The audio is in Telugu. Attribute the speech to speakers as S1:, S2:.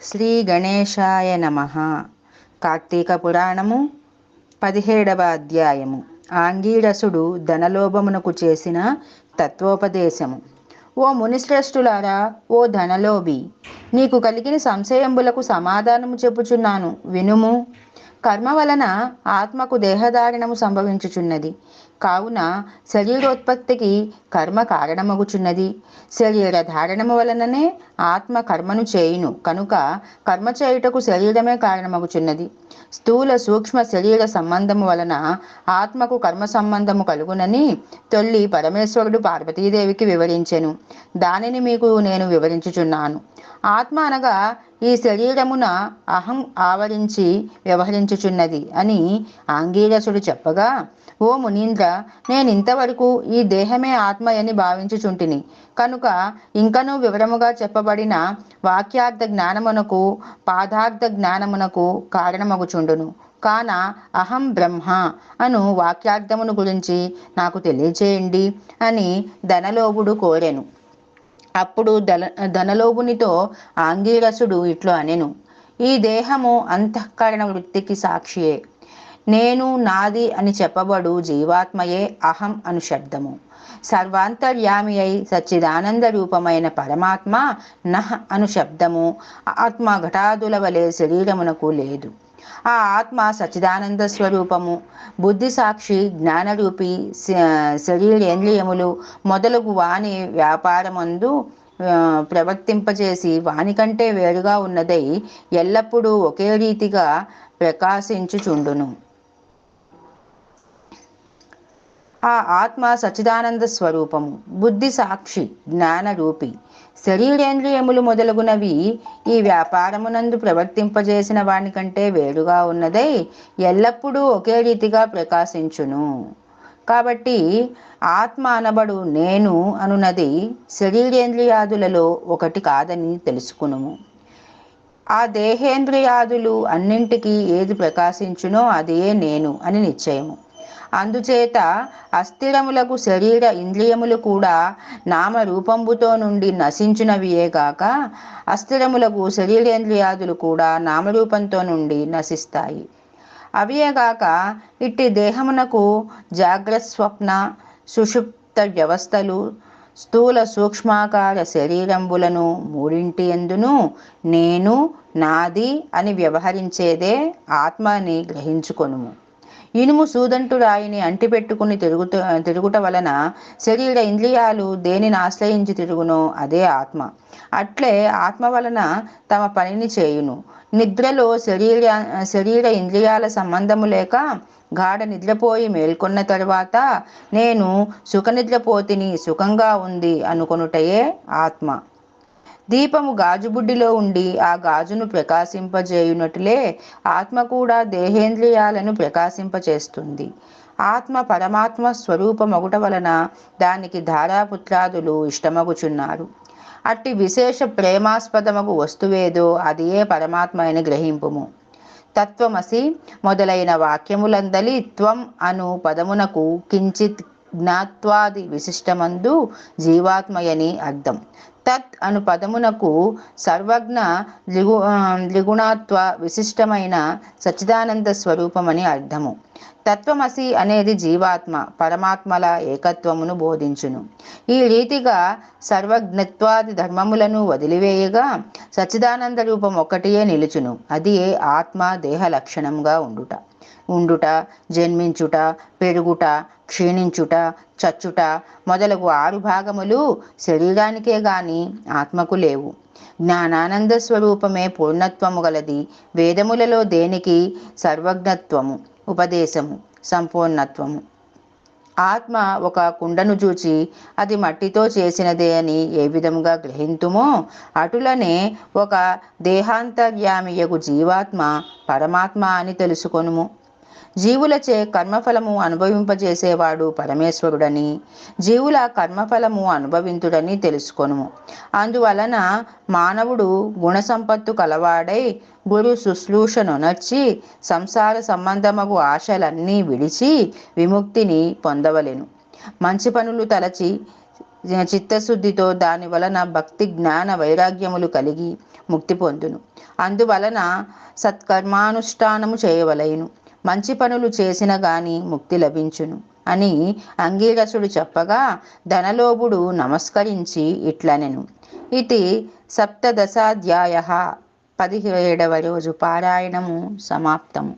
S1: శ్రీ గణేశాయ నమః. కార్తీక పురాణము 17వ అధ్యాయము. ఆంగీరసుడు ధనలోభమునకు చేసిన తత్వోపదేశము. ఓ మునిశ్రేష్ఠులారా, ఓ ధనలోభి, నీకు కలిగిన సంశయంబులకు సమాధానము చెప్పుచున్నాను, వినుము. కర్మ వలన ఆత్మకు దేహధారణము సంభవించుచున్నది. కావున శరీరోత్పత్తికి కర్మ కారణమగుచున్నది. శరీర ధారణము వలననే ఆత్మ కర్మను చేయును కనుక కర్మ చేయుటకు శరీరమే కారణమగుచున్నది. స్థూల సూక్ష్మ శరీర సంబంధము వలన ఆత్మకు కర్మ సంబంధము కలుగునని తొల్లి పరమేశ్వరుడు పార్వతీదేవికి వివరించెను. దానిని మీకు నేను వివరించుచున్నాను. ఆత్మ అనగా ఈ శరీరమున అహం ఆవరించి వ్యవహరించుచున్నది అని ఆంగీరసుడు చెప్పగా, ఓ మునీంద్ర, నేనింతవరకు ఈ దేహమే ఆత్మయని భావించుచుంటిని కనుక ఇంకనూ వివరముగా చెప్పబడిన వాక్యార్థ జ్ఞానమునకు పాదార్థ జ్ఞానమునకు కారణమగుచుండును. కాన అహం బ్రహ్మ అను వాక్యార్థమును గురించి నాకు తెలియచేయండి అని ధనలోభుడు కోరెను. అప్పుడు ధనలోభునితో ఆంగీరసుడు ఇట్లు అనెను. ఈ దేహము అంతఃకరణ వృత్తికి సాక్షియే. నేను నాది అని చెప్పబడు జీవాత్మయే అహం అను శబ్దము. సర్వాంతర్యామి అయి సచ్చిదానంద రూపమైన పరమాత్మ నహ్ అను శబ్దము ఆత్మ ఘటాదుల వలె శరీరమునకు లేదు. ఆ ఆత్మ సచ్చిదానంద స్వరూపము. బుద్ధి సాక్షి, జ్ఞానరూపి శరీరేంద్రియములు మొదలగు వాని వ్యాపారమందు ప్రవర్తింపజేసి వానికంటే వేరుగా ఉన్నదై ఎల్లప్పుడూ ఒకే రీతిగా ప్రకాశించుచుండును. ఆ ఆత్మ సచ్చిదానంద స్వరూపము. బుద్ధి సాక్షి, జ్ఞానరూపి శరీరేంద్రియములు మొదలగునవి ఈ వ్యాపారమునందు ప్రవర్తింపజేసిన వానికంటే వేరుగా ఉన్నదై ఎల్లప్పుడూ ఒకే రీతిగా ప్రకాశించును. కాబట్టి ఆత్మ అనబడు నేను అనున్నది శరీరేంద్రియాదులలో ఒకటి కాదని తెలుసుకునుము. ఆ దేహేంద్రియాదులు అన్నింటికీ ఏది ప్రకాశించునో అదే నేను అని నిశ్చయము. అందుచేత అస్థిరములకు శరీర ఇంద్రియములు కూడా నామరూపంబుతో నుండి నశించునవియేగాక అస్థిరములకు శరీరేంద్రియాదులు కూడా నామరూపంతో నుండి నశిస్తాయి. అవియేగాక ఇట్టి దేహమునకు జాగ్రత్స్వప్న సుషుప్త వ్యవస్థలు స్థూల సూక్ష్మాకార శరీరంబులను మూడింటి యందును నేను నాది అని వ్యవహరించేదే ఆత్మ అని గ్రహించుకొనుము. ఇనుము సూదంటు రాయిని అంటిపెట్టుకుని తిరుగుట వలన శరీర ఇంద్రియాలు దేనిని ఆశ్రయించి తిరుగునో అదే ఆత్మ. అట్లే ఆత్మ వలన తమ పనిని చేయును. నిద్రలో శరీర ఇంద్రియాల సంబంధము లేక గాఢ నిద్రపోయి మేల్కొన్న తరువాత నేను సుఖనిద్రపోతిని, సుఖంగా ఉంది అనుకొనుటయే ఆత్మ. దీపము గాజుబుడ్డిలో ఉండి ఆ గాజును ప్రకాశింపజేయునట్లే ఆత్మ కూడా దేహేంద్రియాలను ప్రకాశింపచేస్తుంది. ఆత్మ పరమాత్మ స్వరూపమగుట వలన దానికి ధారాపుత్రాదులు ఇష్టమగుచున్నారు. అట్టి విశేష ప్రేమాస్పదమగు వస్తువేదో అదియే పరమాత్మ అని గ్రహింపుము. తత్వమసి మొదలైన వాక్యములందలి త్వం అను పదమునకు కించిత్ జ్ఞాత్వాది విశిష్టమందు జీవాత్మయని అర్థం. తత్ అను పదమునకు సర్వజ్ఞ త్రిగుణాత్వ విశిష్టమైన సచ్చిదానంద స్వరూపమని అర్థము. తత్వమసి అనేది జీవాత్మ పరమాత్మల ఏకత్వమును బోధించును. ఈ రీతిగా సర్వజ్ఞత్వాది ధర్మములను వదిలివేయగా సచ్చిదానంద రూపం ఒక్కటియే నిలుచును. అది ఆత్మ దేహ లక్షణంగా ఉండుట, జన్మించుట, పెరుగుట, క్షీణించుట, చచ్చుట మొదలగు 6 భాగములు శరీరానికే గాని ఆత్మకు లేవు. జ్ఞానానంద స్వరూపమే పూర్ణత్వము గలది. వేదములలో దేనికి సర్వజ్ఞత్వము, ఉపదేశము, సంపూర్ణత్వము. ఆత్మ ఒక కుండను చూచి అది మట్టితో చేసినదే అని ఏ విధముగా గ్రహింతుమో అటులనే ఒక దేహాంతర్యామియగు జీవాత్మ పరమాత్మ అని తెలుసుకొనుము. జీవులచే కర్మఫలము అనుభవింపజేసేవాడు పరమేశ్వరుడని, జీవుల కర్మఫలము అనుభవింతుడని తెలుసుకొనుము. అందువలన మానవుడు గుణసంపత్తు కలవాడై గురు శుశ్రూషనొనర్చి సంసార సంబంధమగు ఆశలన్నీ విడిచి విముక్తిని పొందవలెను. మంచి పనులు తలచి చిత్తశుద్ధితో దాని వలన భక్తి జ్ఞాన వైరాగ్యములు కలిగి ముక్తి పొందును. అందువలన సత్కర్మానుష్ఠానము చేయవలెను. మంచి పనులు చేసిన గాని ముక్తి లభించును అని అంగీరసుడు చెప్పగా ధనలోభుడు నమస్కరించి ఇట్లనెను. ఇది సప్తదశాధ్యాయ. 17వ రోజు పారాయణము సమాప్తము.